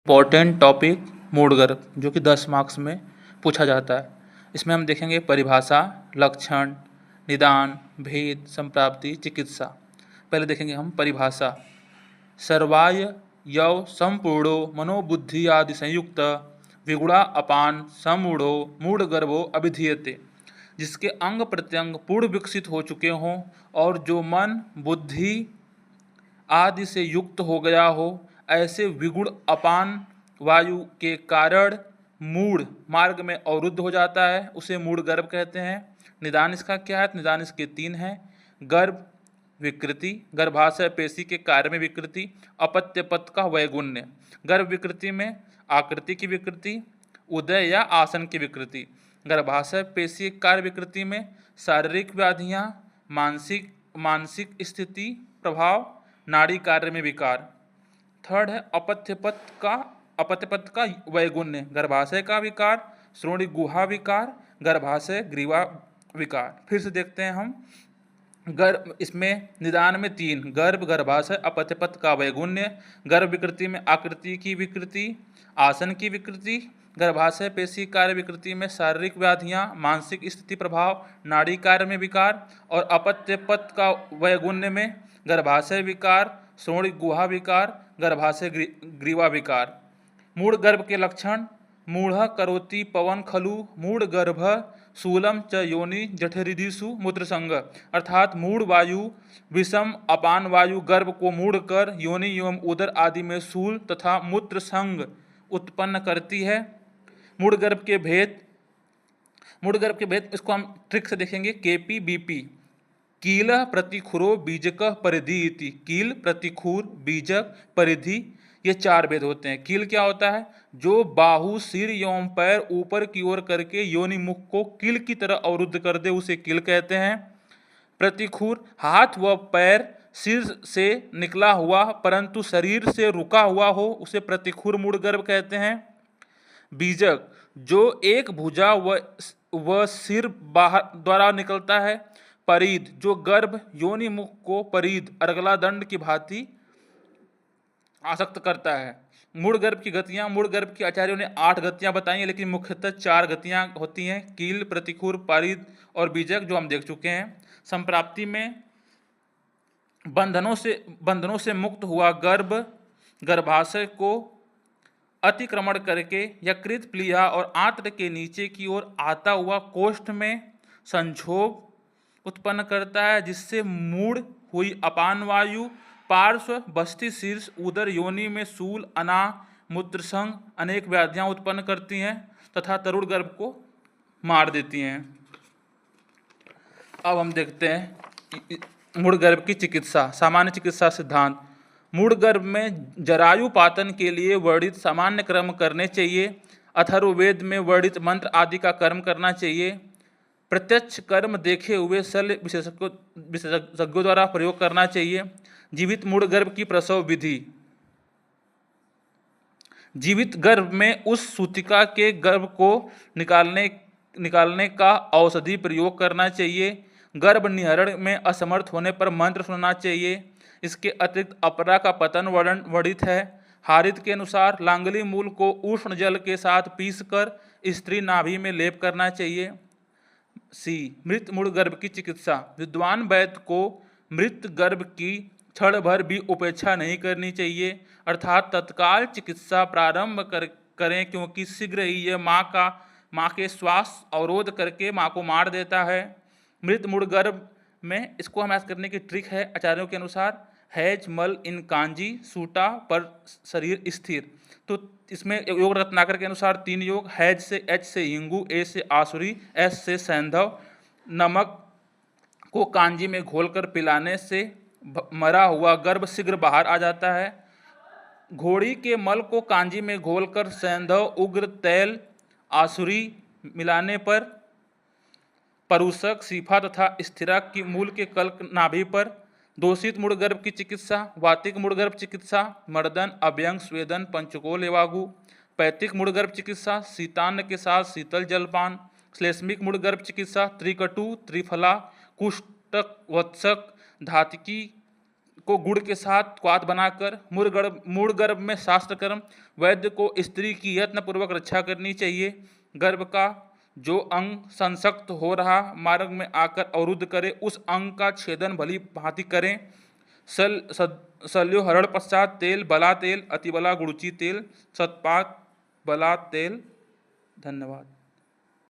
Important topic मूडगर्भ जो कि 10 marks में पूछा जाता है। इसमें हम देखेंगे परिभाषा, लक्षण, निदान, भेद, संप्राप्ति, चिकित्सा। पहले देखेंगे हम परिभाषा। सर्वाय यव संपूर्णो मनोबुद्धि आदि संयुक्त विगुणा अपान समूढ़ो मूढ़गर्भो अभिधीयते, जिसके अंग प्रत्यंग पूर्ण विकसित हो चुके हों और जो मन बुद्धि आदि से युक्त हो गया हो, ऐसे विगुण अपान वायु के कारण मूढ़ मार्ग में अवरुद्ध हो जाता है, उसे मूढ़ गर्भ कहते हैं। निदान इसका क्या है? निदान इसके 3 हैं। गर्भ विकृति, गर्भाशय पेशी के कार्य में विकृति, अपत्य पथ का वैगुण्य। गर्भ विकृति में आकृति की विकृति, उदय या आसन की विकृति। गर्भाशय पेशी कार्य विकृति में शारीरिक व्याधियाँ, मानसिक स्थिति प्रभाव, नाड़ी कार्य में विकार। थर्ड है अपत्यपथ का वैगुण्य, गर्भाशय का विकार, श्रोणि गुहा विकार, गर्भाशय ग्रीवा विकार। फिर से देखते हैं हम इसमें निदान में 3, गर्भ, गर्भाशय, अपत्यपथ का वैगुण्य। गर्भ विकृति में आकृति की विकृति, आसन की विकृति। गर्भाशय पेशी कार्य विकृति में शारीरिक व्याधियाँ, मानसिक स्थिति प्रभाव, नाड़ी कार्य में विकार। और अपत्यपथ का वैगुण्य में गर्भाशय विकार, श्रोणि गुहा विकार, गर्भाशय ग्रीवा विकार। मूढ़ गर्भ के लक्षण: मूढ़ करोति पवन खलु मूढ़ गर्भ शूलम च योनि जठरिदिषु मूत्रसंग, अर्थात मूढ़ वायु विषम अपान वायु गर्भ को मूढ़ कर योनि एवं उदर आदि में शूल तथा मूत्र संग उत्पन्न करती है। मूढ़ गर्भ के भेद इसको हम ट्रिक से देखेंगे। केपी बीपी कील प्रतिखुरो बीजक परिधि इति, कील प्रतिखुर बीजक परिधि, ये 4 भेद होते हैं। कील क्या होता है? जो बाहु सिर एवं पैर ऊपर की ओर करके योनि मुख को कील की तरह अवरुद्ध कर दे, उसे कील कहते हैं। प्रतिखुर हाथ व पैर सिर से निकला हुआ परंतु शरीर से रुका हुआ हो, उसे प्रतिखुर मूढ़ गर्भ कहते हैं। बीजक जो एक भुजा व सिर बाहर द्वारा निकलता है। परिध जो गर्भ योनि मुख को परिध अर्गला दंड की भांति आसक्त करता है। मूढ़ गर्भ की गतियां: मूढ़ गर्भ की आचार्यों ने 8 गतियां बताई हैं, लेकिन मुख्यतः 4 गतियां होती हैं, कील, प्रतिखुर, परिध और बीजक, जो हम देख चुके हैं। संप्राप्ति में बंधनों से मुक्त हुआ गर्भ गर्भाशय को अतिक्रमण करके यकृत, प्लीहा और आंत्र के नीचे की ओर आता हुआ कोष्ठ में संक्षोभ उत्पन्न करता है, जिससे मूढ़ हुई अपान वायु पार्श्व, बस्ती, शीर्ष, उदर, योनि में शूल, अना, मूत्रसंग अनेक व्याधियां उत्पन्न करती हैं तथा तरुण गर्भ को मार देती हैं। अब हम देखते हैं मूढ़ गर्भ की चिकित्सा। सामान्य चिकित्सा सिद्धांत: मूढ़ गर्भ में जरायुपातन के लिए वर्णित सामान्य कर्म करने चाहिए। अथर्ववेद में वर्णित मंत्र आदि का कर्म करना चाहिए। प्रत्यक्ष कर्म देखे हुए शल्य विशेषज्ञों द्वारा प्रयोग करना चाहिए। जीवित मूढ़ गर्भ की प्रसव विधि: जीवित गर्भ में उस सूतिका के गर्भ को निकालने का औषधि प्रयोग करना चाहिए। गर्भ निहरण में असमर्थ होने पर मंत्र सुनना चाहिए। इसके अतिरिक्त अपरा का पतन वर्णित है। हारित के अनुसार लांगली मूल को उष्ण जल के साथ पीसकर स्त्री नाभि में लेप करना चाहिए। मृत मूढ़ गर्भ की चिकित्सा: विद्वान वैद्य को मृत गर्भ की क्षण भर भी उपेक्षा नहीं करनी चाहिए, अर्थात तत्काल चिकित्सा प्रारंभ करें, क्योंकि शीघ्र ही यह माँ के श्वास अवरोध करके माँ को मार देता है। मृत मूढ़ गर्भ में इसको हम ऐसा करने की ट्रिक है आचार्यों के अनुसार: हैज मल इन कांजी सूटा पर शरीर स्थिर। तो इसमें योग रत्नाकर के अनुसार 3 योग: हैज से एच से हिंगू, ए से आसुरी, एस से सैंधव। नमक को कांजी में घोलकर पिलाने से मरा हुआ गर्भ शीघ्र बाहर आ जाता है। घोड़ी के मल को कांजी में घोलकर सैंधव, उग्र, तैल, आसुरी मिलाने पर परूषक, सीफा तथा स्थिरा की मूल के कल्क नाभि पर। दोषित मूढ़ गर्भ की चिकित्सा: वातिक मूढ़ गर्भ चिकित्सा मर्दन, अभ्यंग, स्वेदन, पंचकोल एवागु। पैतिक मूढ़ गर्भ चिकित्सा शीतान्न के साथ शीतल जलपान। श्लेष्मिक मूढ़ गर्भ चिकित्सा त्रिकटु, त्रिफला, कुष्टक, वत्सक, धातकी को गुड़ के साथ क्वाथ बनाकर मूढ़ गर्भ में शास्त्र कर्म वैद्य को स्त्री की यत्न पूर्वक रक्षा करनी चाहिए। गर्भ का जो अंग संसक्त हो रहा मार्ग में आकर अवरुद्ध करे उस अंग का छेदन भली भांति करें। शल्योहरण पश्चात तेल, बला तेल, अतिबला गुड़ची तेल, सतपाक बला तेल। धन्यवाद।